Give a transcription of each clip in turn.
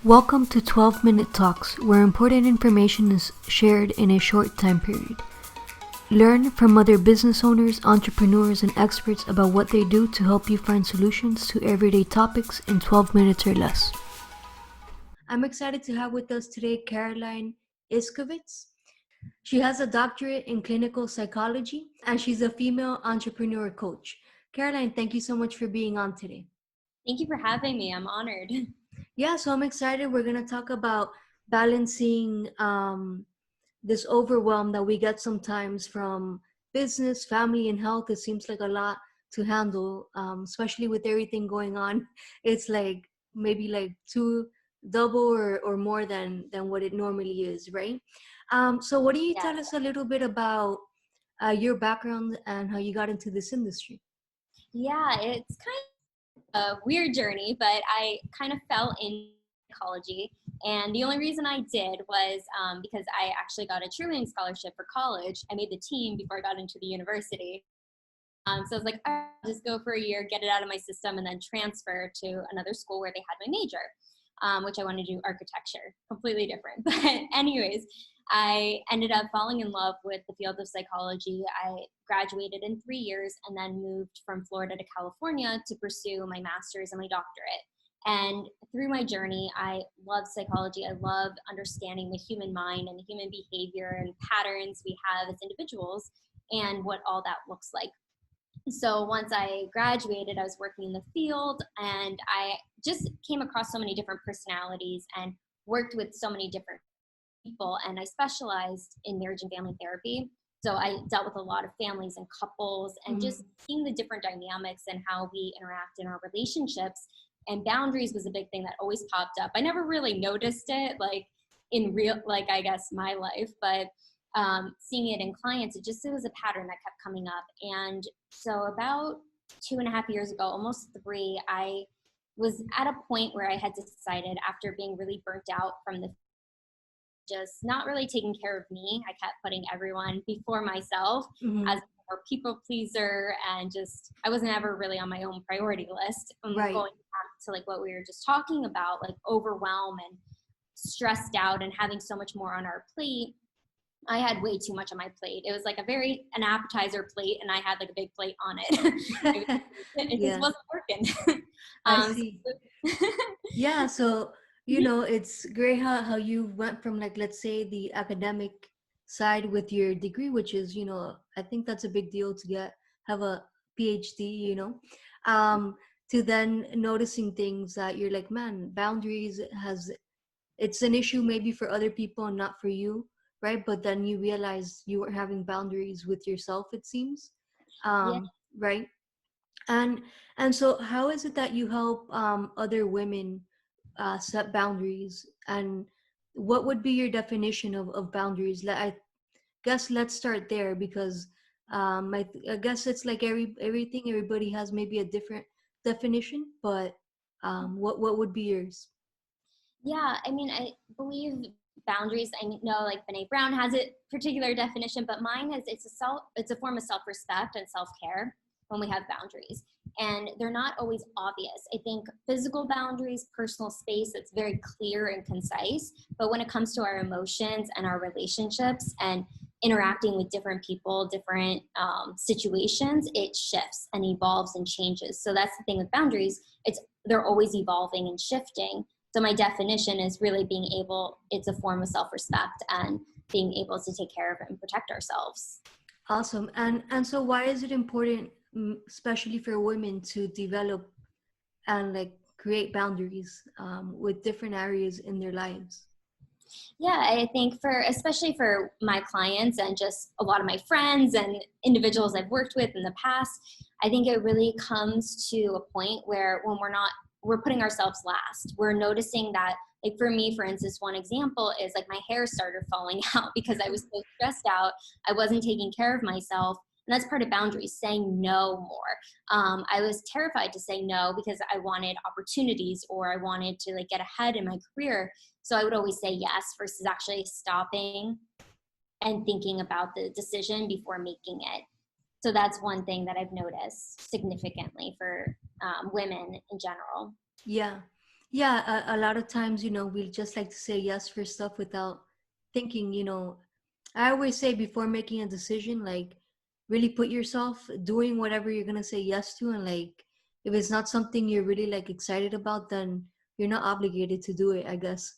Welcome to 12-Minute Talks, where important information is shared in a short time period. Learn from other business owners, entrepreneurs, and experts about what they do to help you find solutions to everyday topics in 12 minutes or less. I'm excited to have with us today Caroline Iscovitz. She has a doctorate in clinical psychology, and she's a female entrepreneur coach. Caroline, thank you so much for being on today. Thank you for having me. I'm honored. Yeah, so I'm excited. We're going to talk about balancing this overwhelm that we get sometimes from business, family, and health. It seems like a lot to handle, especially with everything going on. It's like maybe like double or more than what it normally is, right? So what do you Yeah. tell us a little bit about your background and how you got into this industry? Yeah, it's kind of a weird journey, but I kind of fell in psychology. And the only reason I did was because I actually got a cheerleading scholarship for college. I made the team before I got into the university. So I was like, I'll just go for a year, get it out of my system, and then transfer to another school where they had my major, which I wanted to do architecture, completely different. But anyways, I ended up falling in love with the field of psychology. I graduated in 3 years and then moved from Florida to California to pursue my master's and my doctorate. And through my journey, I love psychology. I love understanding the human mind and the human behavior and patterns we have as individuals and what all that looks like. So once I graduated, I was working in the field and I just came across so many different personalities and worked with so many different people. And I specialized in marriage and family therapy. So I dealt with a lot of families and couples and just seeing the different dynamics and how we interact in our relationships. And boundaries was a big thing that always popped up. I never really noticed it like in real, like I guess my life, but seeing it in clients, it was a pattern that kept coming up. And so about 2.5 years ago, almost three, I was at a point where I had decided after being really burnt out from the just not really taking care of me. I kept putting everyone before myself Mm-hmm. as a people pleaser and just I wasn't ever really on my own priority list. Right. Going back to like what we were just talking about, like overwhelm and stressed out and having so much more on our plate. I had way too much on my plate. It was like an appetizer plate, and I had like a big plate on it. It just Yeah, wasn't working. I So, see. Yeah, so it's great how you went from, like, let's say, the academic side with your degree, which is, I think that's a big deal to have a PhD, um, to then noticing things that you're like, man, boundaries it's an issue maybe for other people and not for you, right? But then you realize you weren't having boundaries with yourself, it seems, yeah, right? And and so how is it that you help other women set boundaries, and what would be your definition of boundaries? I guess let's start there because I guess it's like everything, everybody has maybe a different definition, but what would be yours? yeah. I mean, I believe boundaries. I know, like Brene Brown has a particular definition, but mine is it's a form of self respect and self care when we have boundaries, and they're not always obvious. I think physical boundaries, personal space, it's very clear and concise. But when it comes to our emotions and our relationships and interacting with different people, different situations, it shifts and evolves and changes. So that's the thing with boundaries. They're always evolving and shifting. So my definition is really it's a form of self-respect and being able to take care of and protect ourselves. Awesome. And so why is it important, especially for women, to develop and like create boundaries with different areas in their lives? Yeah, I think especially for my clients and just a lot of my friends and individuals I've worked with in the past, I think it really comes to a point where when we're putting ourselves last. We're noticing that, like for me, for instance, one example is like my hair started falling out because I was so stressed out. I wasn't taking care of myself. And that's part of boundaries, saying no more. I was terrified to say no because I wanted opportunities or I wanted to like get ahead in my career. So I would always say yes versus actually stopping and thinking about the decision before making it. So that's one thing that I've noticed significantly for women in general. Yeah. Yeah, a lot of times, we just like to say yes for stuff without thinking, I always say before making a decision, like really put yourself doing whatever you're gonna say yes to, and like if it's not something you're really like excited about, then you're not obligated to do it, I guess,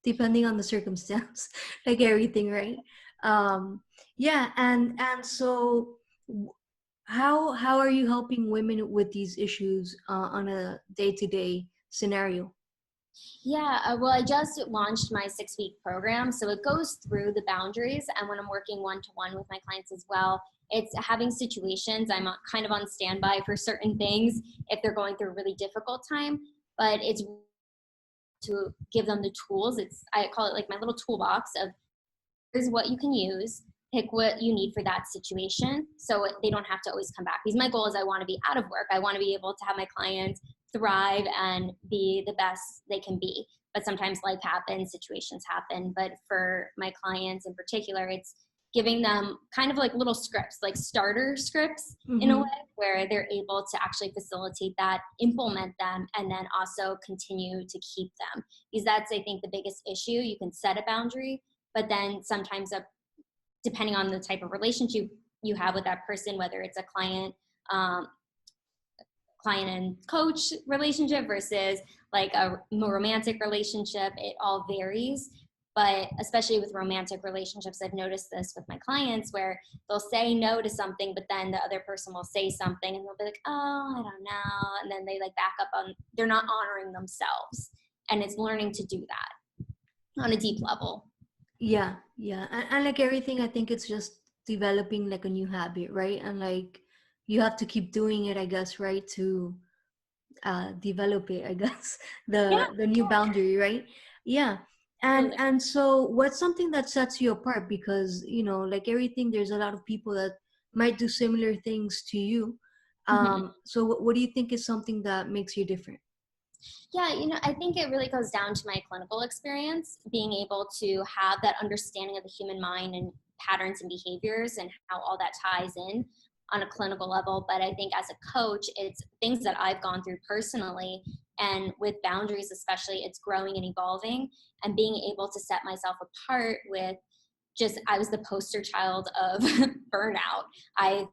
depending on the circumstance, like everything, right? Um, yeah, and so w- how are you helping women with these issues on a day-to-day scenario? Yeah, well, I just launched my 6 week program. So it goes through the boundaries. And when I'm working one to one with my clients as well, it's having situations. I'm kind of on standby for certain things if they're going through a really difficult time. But it's to give them the tools. I call it like my little toolbox of here's what you can use, pick what you need for that situation so they don't have to always come back. Because my goal is I want to be out of work. I want to be able to have my clients thrive and be the best they can be. But sometimes life happens, situations happen. But for my clients in particular, it's giving them kind of like little scripts, like starter scripts in a way Mm-hmm. where they're able to actually facilitate that, implement them, and then also continue to keep them. Because that's, I think, the biggest issue. You can set a boundary, but then sometimes depending on the type of relationship you have with that person, whether it's a um, client and coach relationship versus like a more romantic relationship, it all varies. But especially with romantic relationships, I've noticed this with my clients where they'll say no to something, but then the other person will say something and they'll be like, oh, I don't know. And then they like back up on, they're not honoring themselves. And it's learning to do that on a deep level. Yeah, and like everything, I think it's just developing like a new habit, right? And like you have to keep doing it, I guess, right? To develop it, I guess, Yeah, the new boundary, right? Yeah. absolutely. And so what's something that sets you apart? Because, like everything, there's a lot of people that might do similar things to you. Mhm. So what do you think is something that makes you different? Yeah, I think it really goes down to my clinical experience, being able to have that understanding of the human mind and patterns and behaviors and how all that ties in on a clinical level. But I think as a coach, it's things that I've gone through personally. And with boundaries, especially, it's growing and evolving and being able to set myself apart with just, I was the poster child of burnout. I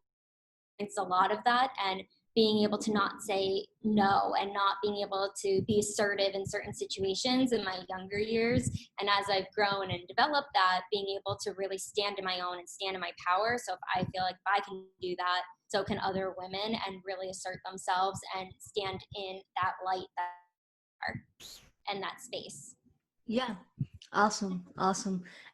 it's a lot of that, and being able to not say no and not being able to be assertive in certain situations in my younger years. And as I've grown and developed that, being able to really stand in my own and stand in my power. So if I feel like if I can do that, so can other women, and really assert themselves and stand in that light that are and that space. Yeah. Awesome.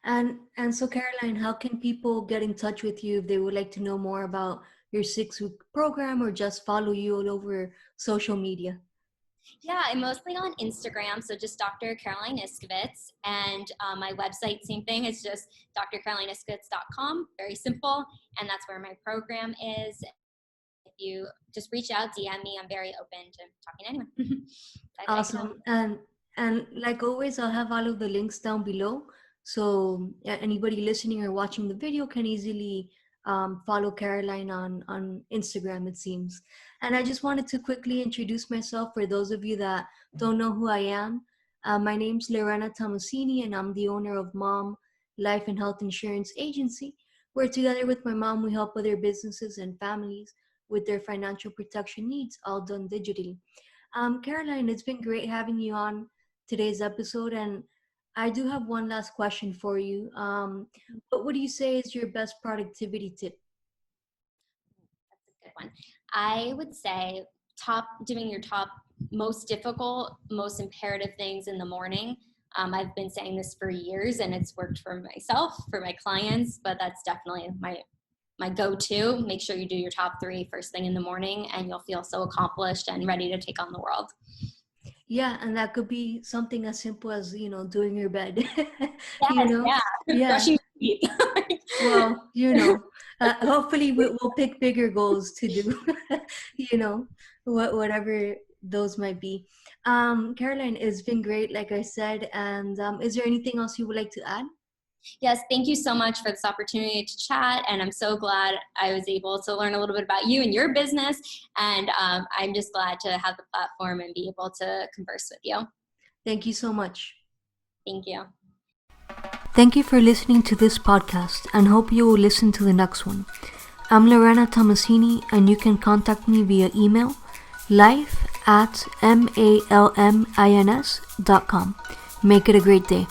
And so Caroline, how can people get in touch with you if they would like to know more about your 6 week program or just follow you all over social media? Yeah, I'm mostly on Instagram, so just Dr. Caroline Iscovitz. And my website, same thing, it's just drcarolineiscovitz.com. Very simple. And that's where my program is. If you just reach out, DM me, I'm very open to talking to anyone. I can help. Awesome. And like always, I'll have all of the links down below. So anybody listening or watching the video can easily follow Caroline on Instagram, it seems. And I just wanted to quickly introduce myself for those of you that don't know who I am. My name's Lorena Tomasini, and I'm the owner of Mom Life and Health Insurance Agency, where together with my mom, we help other businesses and families with their financial protection needs, all done digitally. Caroline, it's been great having you on today's episode, and I do have one last question for you. What would you say is your best productivity tip? That's a good one. I would say doing your top most difficult, most imperative things in the morning. I've been saying this for years and it's worked for myself, for my clients, but that's definitely my go-to. Make sure you do your top three first thing in the morning and you'll feel so accomplished and ready to take on the world. Yeah, and that could be something as simple as, doing your bed. you Yes, know? yeah. Yeah. Brushing your teeth. Well, hopefully we'll pick bigger goals to do, you know, whatever those might be. Caroline, it's been great, like I said. And is there anything else you would like to add? Yes, thank you so much for this opportunity to chat. And I'm so glad I was able to learn a little bit about you and your business. And I'm just glad to have the platform and be able to converse with you. Thank you so much. Thank you. Thank you for listening to this podcast and hope you will listen to the next one. I'm Lorena Tomasini and you can contact me via email life@malmins.com. Make it a great day.